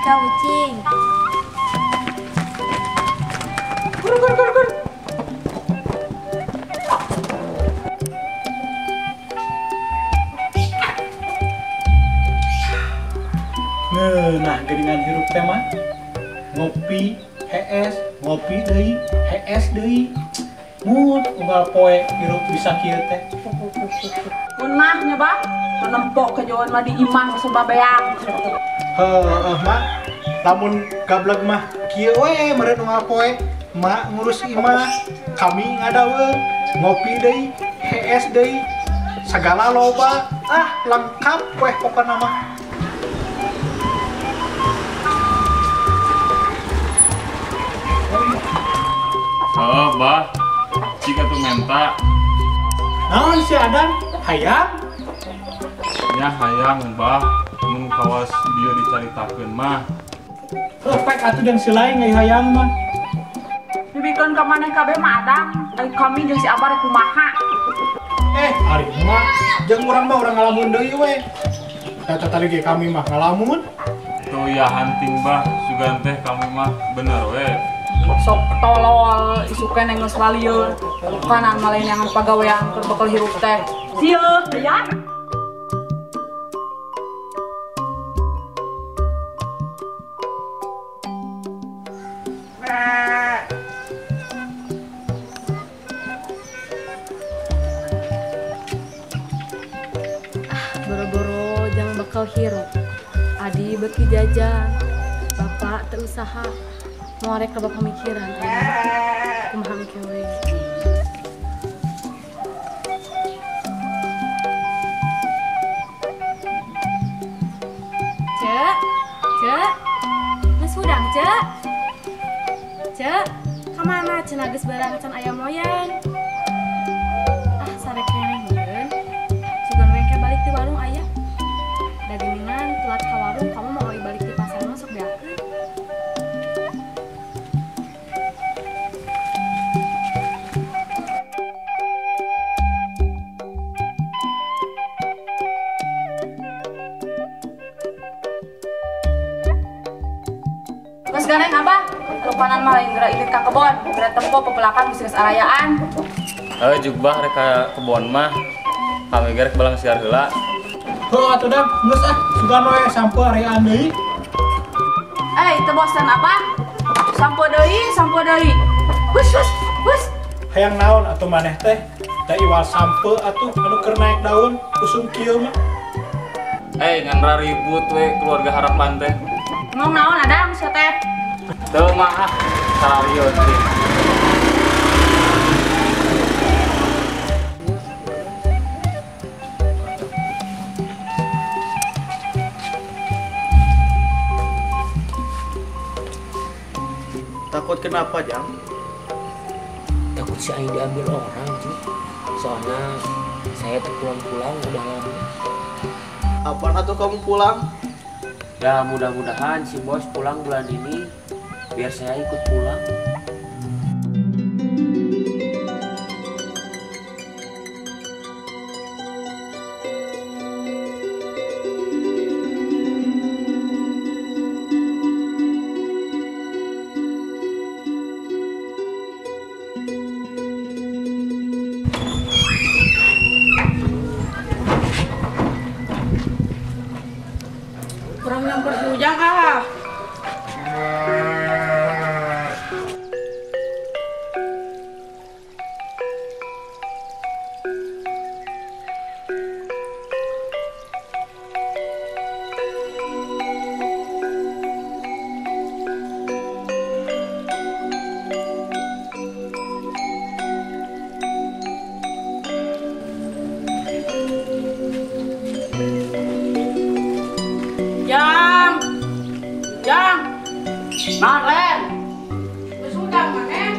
Ika Ucing. Gur. Nah, geuningan hirup teh mah ngopi, HS, ngopi deui, HS deui. Mun unggal poe hirup bisa kieu teh. Mun mah nya bah, penempok kejoan mah di imah sebabeang. Heeh, Mak. Lamun gablek mah kieu we meureun unggal poe. Mak ngurus imah, kami ngadaweun, ngopi deui, HS deui. Sagala loba, lengkap weh pokona mah. Oh, bah, jika tuh menta, Naon si Adan? Hayang? ya hayang, bah, mun kawas dia dicaritakeun mah. Lepek atuh dan si lain ngai hayang mah. Dibikeun ka maneh kabeh mah adang, ai kami jeung si Abah rek kumaha. Ari mah jeung urang mah urang ngalamun deui we. Eta tadi ge kami mah ngalamun. Tuh ya hunting, bah, sugan teh kami mah bener we. Sok tolol isukeun geus lalieur. Kanan maleunyangan pagawean keur bakal hirup teh. Sieu, ya. Boro-boro jangan bakal hirup. Adi beki jajan. Bapak teu usaha. Ngorek ke bapak pemikiran. Kumaha mikir we. Cek. Geus udang, Cek. Cek, kamana cenah geus barang can aya moyan. Sarek keneh meureun. Sugan wengke balik di warung aya. Da geuningan telat ka warung kamu mau balik di pasar mah sok beakeun. Geus gareng Abah, lupanan mah lain geura ilit ka kebon, geura tempo pepelakan bisnis arayaan. Jugbah rek ka kebon mah kami gerek balang siar heula. Heuh atuh dan geus sugan we sampo areaan deui. Teu bosan Abah? Sampo deui. Wus. Hayang naon atuh maneh teh? Da iwal sampo atuh anu keur naik daun usum kieu mah. Ngan ribut we keluarga harapan teh. Ngomong naon adang sia teh? Teu mah sararieu teh. Takut kenapa, Jang? Takut si Aing diambil orang, Ci. Soalnya saya terpulang-pulang udah lama. Apaan atuh kamu pulang? Ya mudah-mudahan si bos pulang bulan ini biar saya ikut pulang. Kurang nyamper si Ujang ah. Jang. Maren. Geus udang maneh.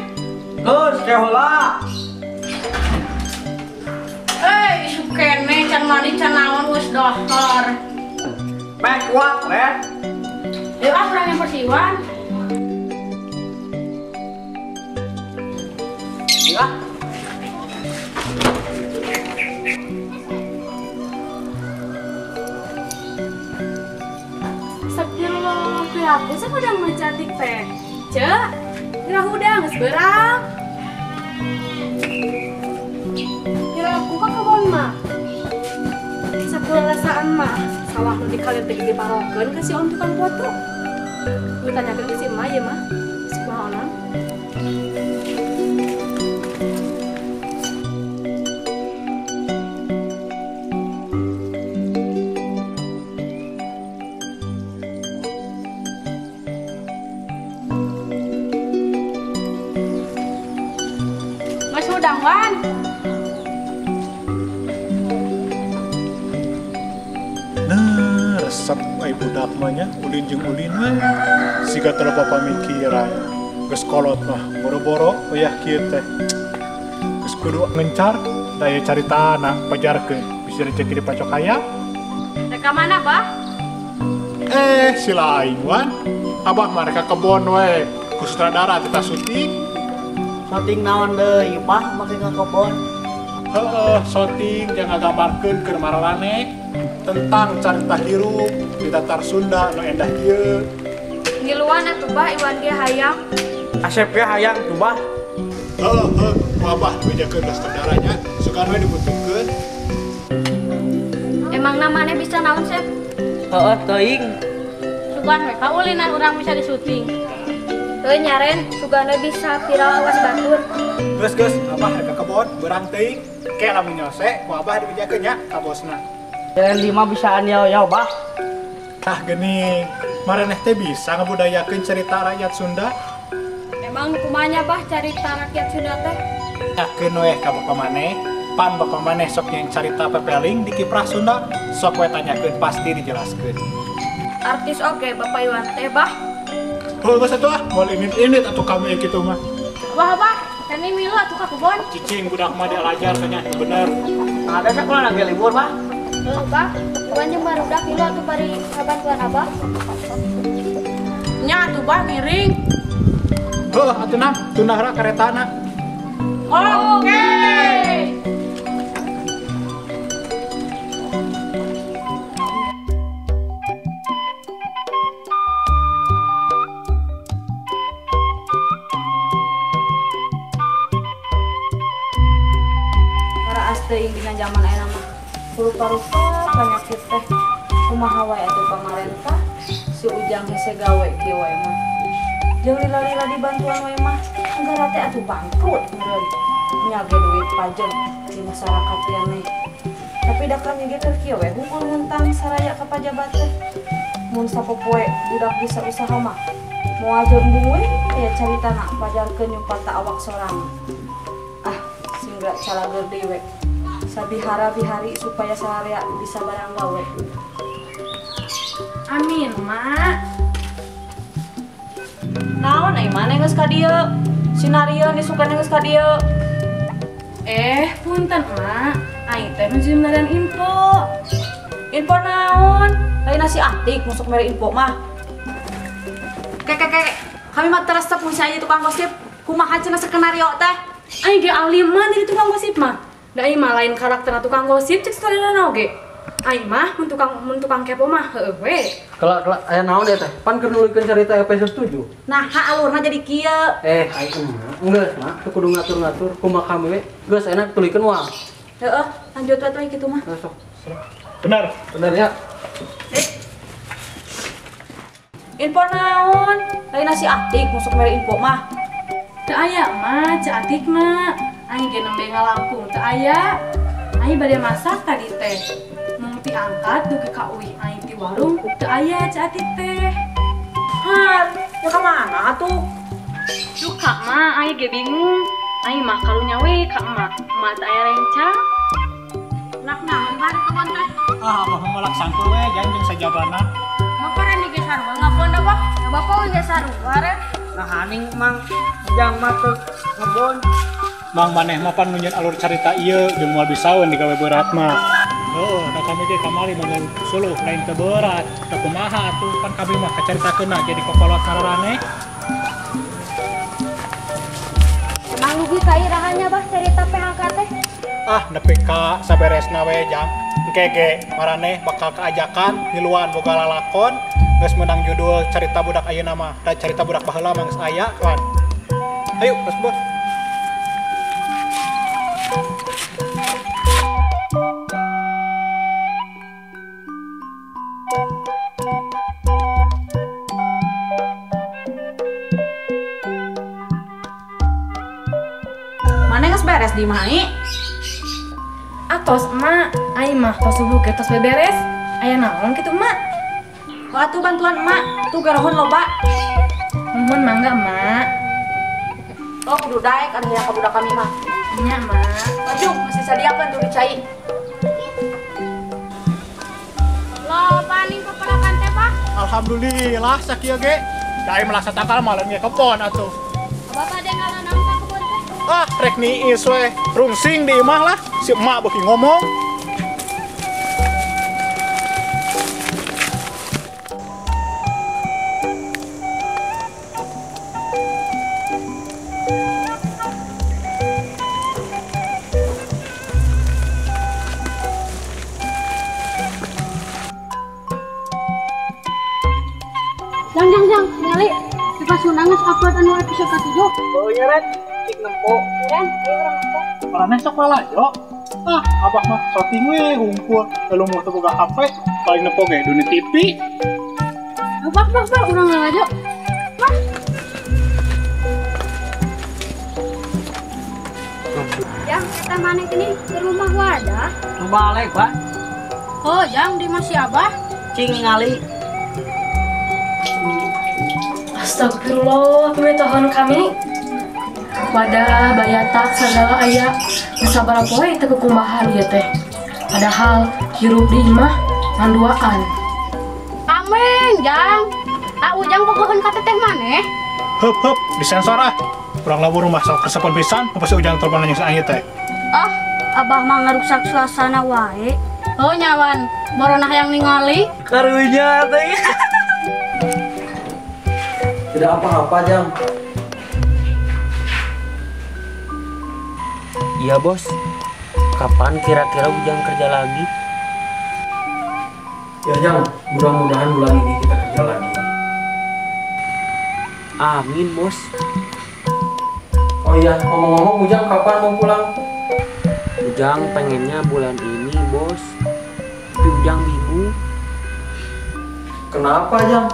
Geus teh heula. Isu kene can mani can naon geus dohor. Baik kuat, Len. Yuk urang yang persiwan. Ya. Astagfirullah, masa udah mencantik teh? Cek, kira udah nges berang. Kira aku ke kebon mah. Sepuluh rasaan mah, sawah nu dikalir teh diparokeun ka si om tukang foto. Gue tanyakeun ke si emak ya mah. Sekolah onang. Udang Wan. Nah, resep ai budak mah nya ulin jeung ulin we. Siga teu pamikiran. Geus kolot mah boro-boro oyah kieu teh. Geus kudu ngencar daya caritana pajarkeun bisa rezeki di pacok hayam. Reka mana, Bah? Si lain wan. Abah mah reka kebon we. Ku sutradara kita syuting. Syuting naon deui, Bah, make ka kebon. Syuting yang ngagambarkeun keur marane tentang carita hirup di datar Sunda nu endah ieu. Ngiluan atuh Bah Iwan ge hayang. Asep ya hayang tuh, Bah. Abah bejakeun sutradaranya sugan we dibutuhkeun. Emang namanya bisa naon, Sep? Heeh, teuing. Sugan we kaulinan urang bisa disuting. Teu nyaren, sugana bisa viral awas batur. Geus Abah reka kebon beurang teuing. Ke lamun nyose ku Abah dibejakeun nya ka bosna. Jalan 5 bisaan yao, Bah. Tah geuning, maraneh teh bisa ngabudayakeun cerita rakyat Sunda. Emang kumanya Bah carita rakyat Sunda teh? Yakeun we ka bapa maneh, pan bapa maneh sok yang carita pepeling di kiprah Sunda, sok we tanyakeun pasti dijelaskeun. Artis oge Bapak Iwan teh Bah. Geus atuh moal init-init atuh kami kitu mah. Bah, kami milu atuh ka kebon. Cicing budak mah dialajar tanya bener. Ada sekolah lagi libur, Bah. Heuh, Bah. Iwan jeung barudak milu atuh bari kabantuan Abah. Nya atuh Bah miring. Atuh nam tunahra karetana. Oke. Teuing dina zaman ayeuna mah rupa-rupa penyakit teh kumaha wae atuh pamarentah si Ujang hese gawe kieu wae mah jeung lila-lila dibantuan wae mah negara teh atuh bangkrut meureun nya ge duit pajeg di masyarakat teh nih tapi da kami ge keur kieu we hungkul ngentang saraya ka pajabat teh mun sapopoe budak bisa usaha mah moal jeung embung we aya caritana pajarkeun nyumpata awak sorang singga calageur deui we sabihara bihari supaya sararea bisa barang gawe. Amin, Mak. Naon ai maneh geus ka dieu? Sinario disukeun geus ka dieu. Punten, Mak. Aing teh menjieun ngaran info. Info naon? Lain nasi atik masuk mere info mah. Kami mah teresep mun saya tukang gosip. Kumaha cenah skenario teh? Aing ge aliman jadi tukang gosip mah. Da ieu mah lain karakter tukang gosip cek storyna oge. Aing mah mun tukang kepo mah heueuh we. Kelak aya naon ya teh? Pan keur nulikeun carita episode 7. Nah, alurna jadi kieu. Aing geus mah teu kudu ngatur-ngatur kumaha kami we. Geus enak tulikeun moal. Heeh, lanjut we kitu mah. Sok. Bener Ya. Info naon? Lain nasi atik masuk mere info mah. Teu aya mah, cek atik mah. Aing ge nembe ngalampung teu aya. Aing bade masak tadi teh. Mung diangkat dugi ka uih aing di warung teu aya cek atik teh. Ya ka mana atuh? Duh Kak mah aing ge bingung. Aing mah karunya we ka emak. Emak teh aya rencang. Nak naon bari kebon teh? Abah melak sangkul we janjing sajabana. Bapak rani ge sarua ngabon da Bah. Bapak we ge sarua re. Nah haning mang jang matuk ngebon. Mang maneh mah pan nunjun alur carita ieu jeung moal bisaeun digawe berat mah. Da kami ge kamari mah suluh lain teu berat. Da kumaha atuh kan kami mah kacaritakeunna jadi kokolot sararane. Emang lugi kairahannya Bah cerita PHK teh? Nepi ka saberesna we jang. Engke ge maraneh bakal kaajakan ngiluan boga lalakon geus menang judul carita budak ayeuna mah da carita budak baheula mah geus aya kawan. Ayo terus bos. Mana geus beres di Mai? Atos emak, ai mah tos subuh ke tos beberes. Aya naon kitu emak? Waktu bantuan emak, tuh garohon loba. Muhun mangga emak. Oh kudu daek ada yang budak kami mah. Nya emak. Maju, masih sadiakeun tuh dicai. Lo paling kepalakan teh Pak? Alhamdulillah sakieu ge. Da melasa takal malen ge kebon atuh. Bapak ada ngaranam ka kebun teh? Ah, rek niis we. Rungsing di imah lah. Si emak beuki ngomong. Jang, ningali di Pasundan geus upload anu episode ka-7. Oh iya Ren, cik nempo. Ren, ayo urang nempo. Marane sok lalajo. Ah, abah mah shooting we hungkul. Lalu mau teu boga HP, paling nempo ge dunia TV. Bak, urang lalajo. Jang, kita mana kini ke rumah wadah. Balik, Pak. Oh, Jang, di masih abah. Cing ningali. Astagfirullah, pemerintahan kami. Wadah, bayatak, segala aya. Sabaraha poe teu kekumbahan ieu teh. Padahal hirup di imah manduaan. Amin, Jang. Ujang bogohon ka teteh maneh. Hup, disensor ah. Kurang labur rumah sok kesepen pisan, pasti ujang telepon nanya ieu teh. Ah, abah mah ngarusak suasana wae. Oh, nyawan, moronah yang ningali. Karunya teh. Tidak apa-apa, Jang. Iya, Bos. Kapan kira-kira Ujang kerja lagi? Ya Jang, mudah-mudahan bulan ini kita kerja lagi. Amin, Bos. Oh iya, ngomong-ngomong Ujang kapan mau pulang? Ujang pengennya bulan ini, Bos. Tapi Ujang bingung. Kenapa Jang?